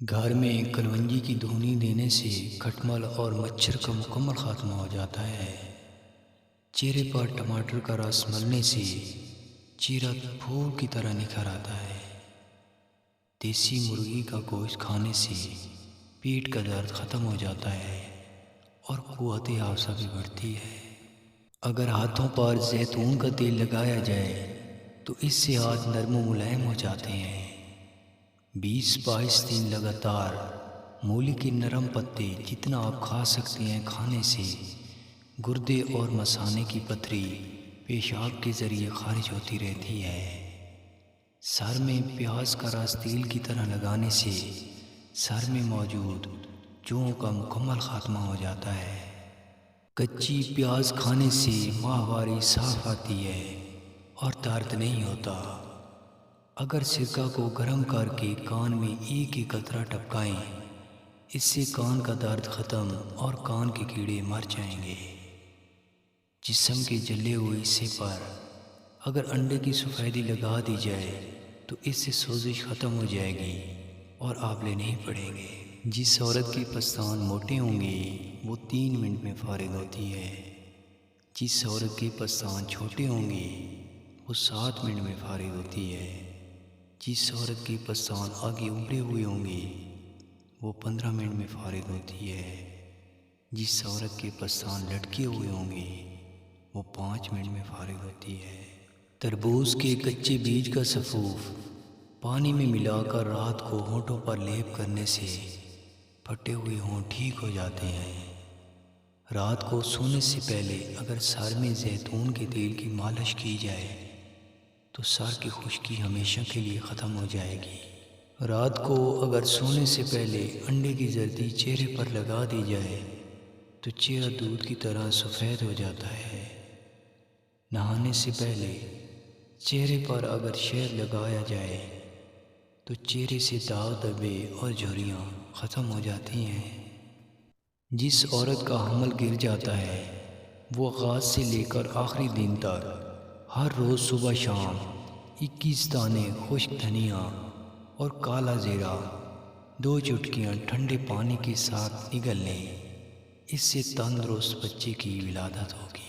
گھر میں کلونجی کی دھونی دینے سے کھٹمل اور مچھر کا مکمل خاتمہ ہو جاتا ہے۔ چہرے پر ٹماٹر کا رس ملنے سے چہرہ پھول کی طرح نکھر آتا ہے۔ دیسی مرغی کا گوشت کھانے سے پیٹ کا درد ختم ہو جاتا ہے اور قوت حافظہ بھی بڑھتی ہے۔ اگر ہاتھوں پر زیتون کا تیل لگایا جائے تو اس سے ہاتھ نرم و ملائم ہو جاتے ہیں۔ 20-22 دن لگاتار مولی کے نرم پتے جتنا آپ کھا سکتے ہیں کھانے سے گردے اور مثانے کی پتھری پیشاب کے ذریعے خارج ہوتی رہتی ہے۔ سر میں پیاز کا رس تیل کی طرح لگانے سے سر میں موجود جوؤں کا مکمل خاتمہ ہو جاتا ہے۔ کچی پیاز کھانے سے ماہواری صاف آتی ہے اور درد نہیں ہوتا۔ اگر سرکہ کو گرم کر کے کان میں ایک قطرہ ٹپکائیں، اس سے کان کا درد ختم اور کان کے کیڑے مر جائیں گے۔ جسم کے جلے ہوئے حصے پر اگر انڈے کی سفیدی لگا دی جائے تو اس سے سوزش ختم ہو جائے گی اور آبلے نہیں پڑیں گے۔ جس عورت کے پستان موٹے ہوں گے وہ 3 منٹ میں فارغ ہوتی ہے۔ جس عورت کے پستان چھوٹے ہوں گے وہ 7 منٹ میں فارغ ہوتی ہے۔ جس عورت کے پستان آگے ابھرے ہوئے ہوں گے وہ 15 منٹ میں فارغ ہوتی ہے۔ جس عورت کے پستان لٹکے ہوئے ہوں گے وہ 5 منٹ میں فارغ ہوتی ہے۔ تربوز کے کچے بیج کا سفوف پانی میں ملا کر رات کو ہونٹوں پر لیپ کرنے سے پھٹے ہوئے ہونٹ ٹھیک ہو جاتے ہیں۔ رات کو سونے سے پہلے اگر سر میں زیتون کے تیل کی مالش کی جائے تو سر کی خشکی ہمیشہ کے لیے ختم ہو جائے گی۔ رات کو اگر سونے سے پہلے انڈے کی زردی چہرے پر لگا دی جائے تو چہرہ دودھ کی طرح سفید ہو جاتا ہے۔ نہانے سے پہلے چہرے پر اگر شہد لگایا جائے تو چہرے سے داغ دھبے اور جھریاں ختم ہو جاتی ہیں۔ جس عورت کا حمل گر جاتا ہے وہ آغاز سے لے کر آخری دن تک ہر روز صبح شام 21 دانے خشک دھنیا اور کالا زیرہ 2 چٹکیاں ٹھنڈے پانی کے ساتھ نگل لیں۔ اس سے تندرست بچے کی ولادت ہوگی۔